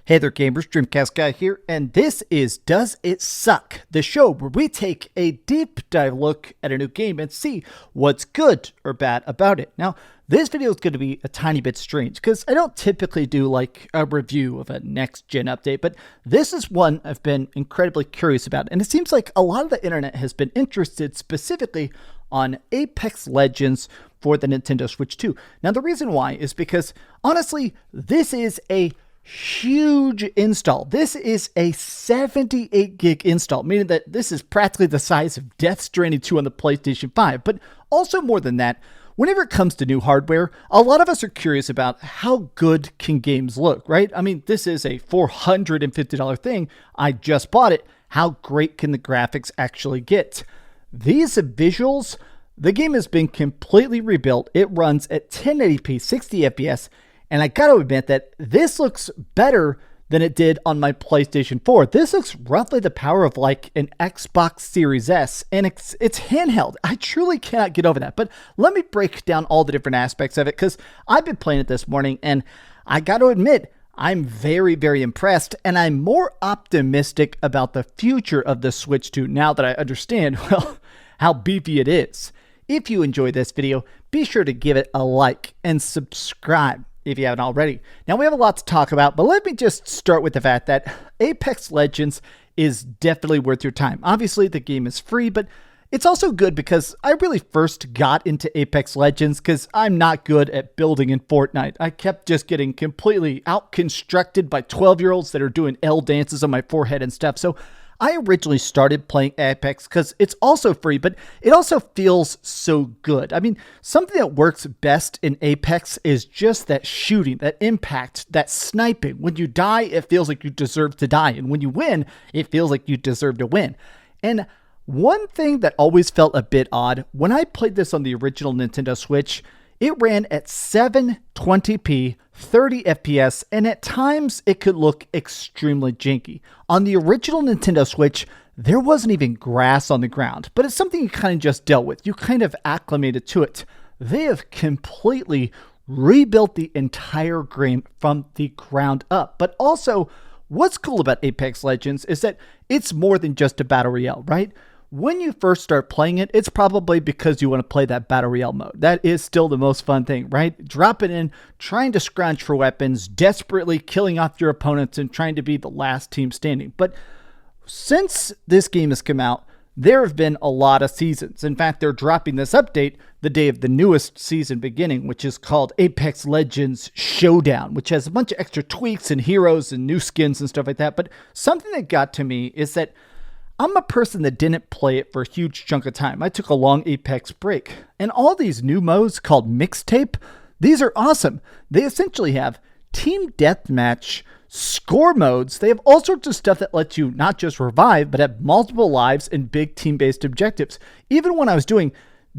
Hey there gamers, DreamcastGuy here, and this is Does It Suck? The show where we take a deep dive look at a new game and see what's good or bad about it. Now, this video is going to be a tiny bit strange because I don't typically do like a review of a next-gen update, but this is one I've been incredibly curious about, and it seems like a lot of the internet has been interested specifically on Apex Legends for the Nintendo Switch 2. Now, the reason why is because, honestly, this is a huge install. This is a 78 gig install, meaning that this is practically the size of Death Stranding 2 on the PlayStation 5. But also more than that, whenever it comes to new hardware, a lot of us are curious about how good can games look, right? I mean, this is a $450 thing. I just bought it. How great can the graphics actually get? These visuals, the game has been completely rebuilt. It runs at 1080p, 60 FPS, and I gotta admit that this looks better than it did on my PlayStation 4. This looks roughly the power of like an Xbox Series S, and it's handheld. I truly cannot get over that. But let me break down all the different aspects of it, because I've been playing it this morning, and I gotta admit, I'm very, very impressed, and I'm more optimistic about the future of the Switch 2 now that I understand, well, how beefy it is. If you enjoyed this video, be sure to give it a like and subscribe if you haven't already. Now, we have a lot to talk about, but let me just start with the fact that Apex Legends is definitely worth your time. Obviously, the game is free, but it's also good because I really first got into Apex Legends because I'm not good at building in Fortnite. I kept just getting completely out-constructed by 12-year-olds that are doing L dances on my forehead and stuff. So I originally started playing Apex because it's also free, but it also feels so good. I mean, something that works best in Apex is just that shooting, that impact, that sniping. When you die, it feels like you deserve to die. And when you win, it feels like you deserve to win. And one thing that always felt a bit odd, when I played this on the original Nintendo Switch, it ran at 720p, 30 FPS, and at times it could look extremely janky. On the original Nintendo Switch, there wasn't even grass on the ground, but it's something you kind of just dealt with. You kind of acclimated to it. They have completely rebuilt the entire game from the ground up. But also, what's cool about Apex Legends is that it's more than just a battle royale, right? When you first start playing it, it's probably because you want to play that Battle Royale mode. That is still the most fun thing, right? Dropping in, trying to scrounge for weapons, desperately killing off your opponents, and trying to be the last team standing. But since this game has come out, there have been a lot of seasons. In fact, they're dropping this update the day of the newest season beginning, which is called Apex Legends Showdown, which has a bunch of extra tweaks and heroes and new skins and stuff like that. But something that got to me is that I'm a person that didn't play it for a huge chunk of time. I took a long Apex break. And all these new modes called Mixtape, these are awesome. They essentially have team deathmatch, score modes. They have all sorts of stuff that lets you not just revive, but have multiple lives and big team-based objectives. Even when I was doing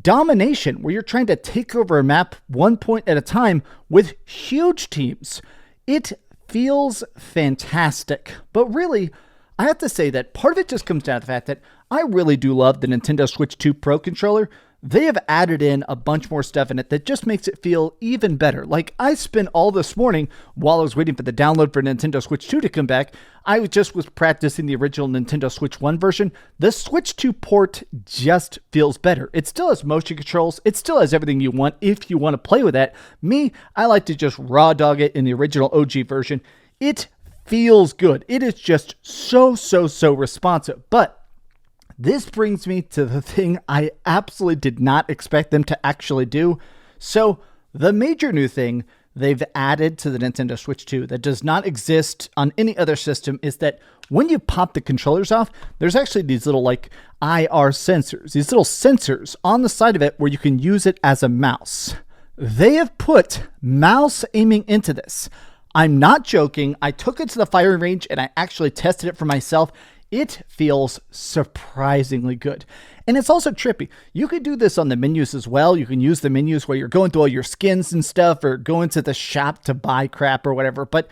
domination, where you're trying to take over a map one point at a time with huge teams, it feels fantastic. But really, I have to say that part of it just comes down to the fact that I really do love the Nintendo Switch 2 Pro controller. They have added in a bunch more stuff in it that just makes it feel even better. Like, I spent all this morning, while I was waiting for the download for Nintendo Switch 2 to come back, I just was practicing the original Nintendo Switch 1 version. The Switch 2 port just feels better. It still has motion controls. It still has everything you want if you want to play with that. Me, I like to just raw dog it in the original OG version. It feels good. It is just so responsive. But this brings me to the thing I absolutely did not expect them to actually do. So the major new thing they've added to the Nintendo Switch 2 that does not exist on any other system is that when you pop the controllers off, there's actually these little like IR sensors, these little sensors on the side of it where you can use it as a mouse. They have put mouse aiming into this. I'm not joking. I took it to the firing range and I actually tested it for myself. It feels surprisingly good. And it's also trippy. You could do this on the menus as well. You can use the menus where you're going through all your skins and stuff or going to the shop to buy crap or whatever. But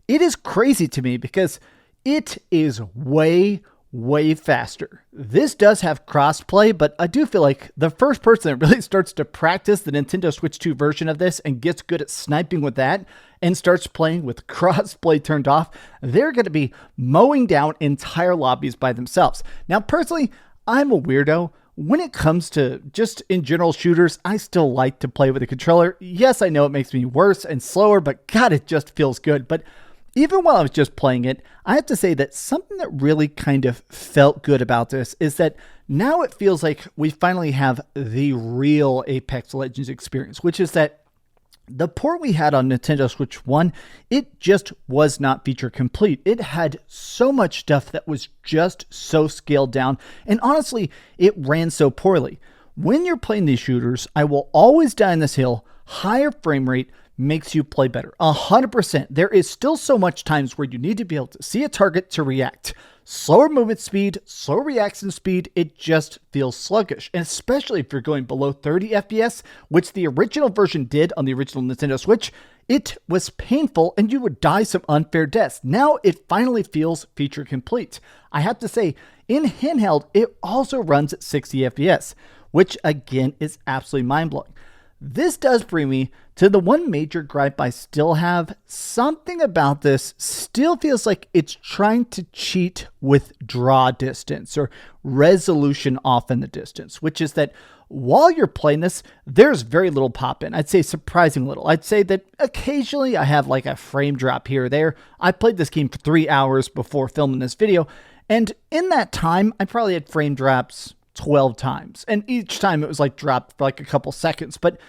it is crazy to me because it is way way faster. This does have crossplay, but I do feel like the first person that really starts to practice the Nintendo Switch 2 version of this and gets good at sniping with that and starts playing with crossplay turned off, they're going to be mowing down entire lobbies by themselves. Now, personally, I'm a weirdo. When it comes to just in general shooters, I still like to play with a controller. Yes, I know it makes me worse and slower, but God, it just feels good. But even while I was just playing it, I have to say that something that really kind of felt good about this is that now it feels like we finally have the real Apex Legends experience, which is that the port we had on Nintendo Switch 1, it just was not feature complete. It had so much stuff that was just so scaled down, and honestly, it ran so poorly. When you're playing these shooters, I will always die on this hill. Higher frame rate makes you play better. 100%. There is still so much times where you need to be able to see a target to react. Slower movement speed, slower reaction speed, it just feels sluggish. And especially if you're going below 30 FPS, which the original version did on the original Nintendo Switch, it was painful and you would die some unfair deaths. Now it finally feels feature complete. I have to say, in handheld, it also runs at 60 FPS, which again is absolutely mind-blowing. This does bring me to the one major gripe I still have. Something about this still feels like it's trying to cheat with draw distance or resolution off in the distance, which is that while you're playing this, there's very little pop in. I'd say surprising little. I'd say that occasionally I have like a frame drop here or there. I played this game for 3 hours before filming this video, and in that time, I probably had frame drops 12 times. And each time it was like dropped for like a couple seconds. But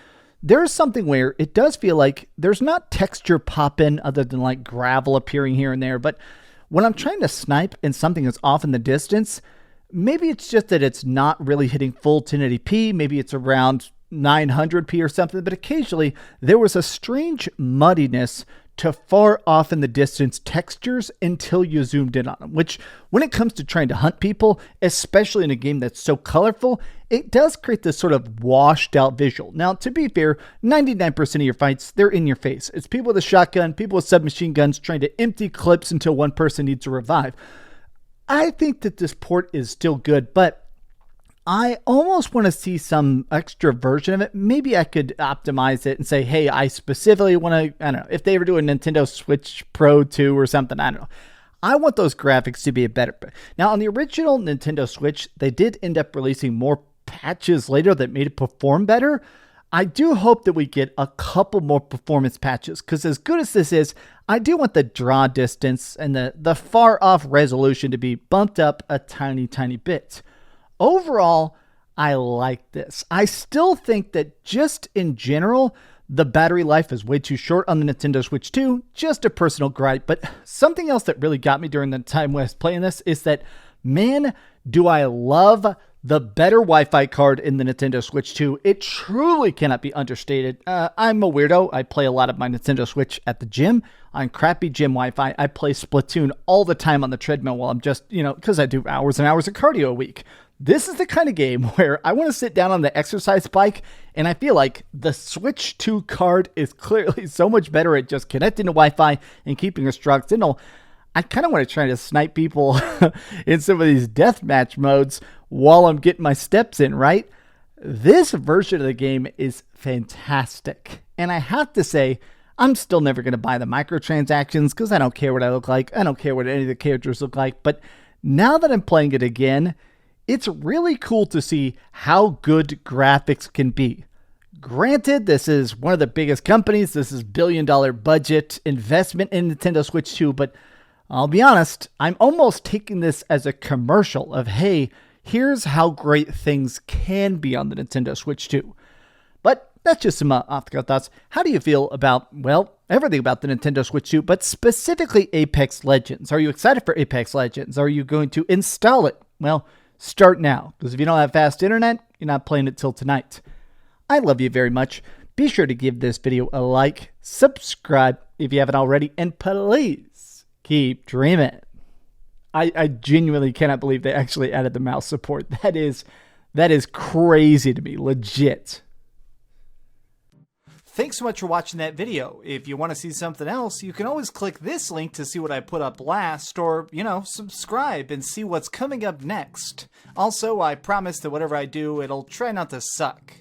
there's something where it does feel like there's not texture pop in other than like gravel appearing here and there. But when I'm trying to snipe and something is off in the distance, maybe it's just that it's not really hitting full 1080p. Maybe it's around 900p or something. But occasionally there was a strange muddiness to far off in the distance textures until you zoomed in on them, which when it comes to trying to hunt people, especially in a game that's so colorful, it does create this sort of washed out visual. Now, to be fair, 99% of your fights, they're in your face. It's people with a shotgun, people with submachine guns trying to empty clips until one person needs to revive. I think that this port is still good, but I almost want to see some extra version of it. Maybe I could optimize it and say, hey, I specifically want to, I don't know, if they ever do a Nintendo Switch Pro 2 or something, I don't know. I want those graphics to be a better. Now, on the original Nintendo Switch, they did end up releasing more patches later that made it perform better. I do hope that we get a couple more performance patches, because as good as this is, I do want the draw distance and the far off resolution to be bumped up a tiny, tiny bit. Overall, I like this. I still think that just in general, the battery life is way too short on the Nintendo Switch 2. Just a personal gripe. But something else that really got me during the time when I was playing this is that, man, do I love the better Wi-Fi card in the Nintendo Switch 2. It truly cannot be understated. I'm a weirdo. I play a lot of my Nintendo Switch at the gym on crappy gym Wi-Fi. I play Splatoon all the time on the treadmill while I'm just, because I do hours and hours of cardio a week. This is the kind of game where I want to sit down on the exercise bike, and I feel like the Switch 2 card is clearly so much better at just connecting to Wi-Fi and keeping a strong signal. I kind of want to try to snipe people in some of these deathmatch modes while I'm getting my steps in, right? This version of the game is fantastic. And I have to say, I'm still never going to buy the microtransactions because I don't care what I look like. I don't care what any of the characters look like. But now that I'm playing it again, it's really cool to see how good graphics can be. Granted, this is one of the biggest companies. This is billion-dollar budget investment in Nintendo Switch 2, but I'll be honest, I'm almost taking this as a commercial of, hey, here's how great things can be on the Nintendo Switch 2. But that's just some off-the-cuff thoughts. How do you feel about, well, everything about the Nintendo Switch 2, but specifically Apex Legends? Are you excited for Apex Legends? Are you going to install it? Well, start now, because if you don't have fast internet, you're not playing it till tonight. I love you very much. Be sure to give this video a like, subscribe if you haven't already, and please keep dreaming. I genuinely cannot believe they actually added the mouse support. That is crazy to me, legit. Thanks so much for watching that video. If you want to see something else, you can always click this link to see what I put up last, or, subscribe and see what's coming up next. Also, I promise that whatever I do, it'll try not to suck.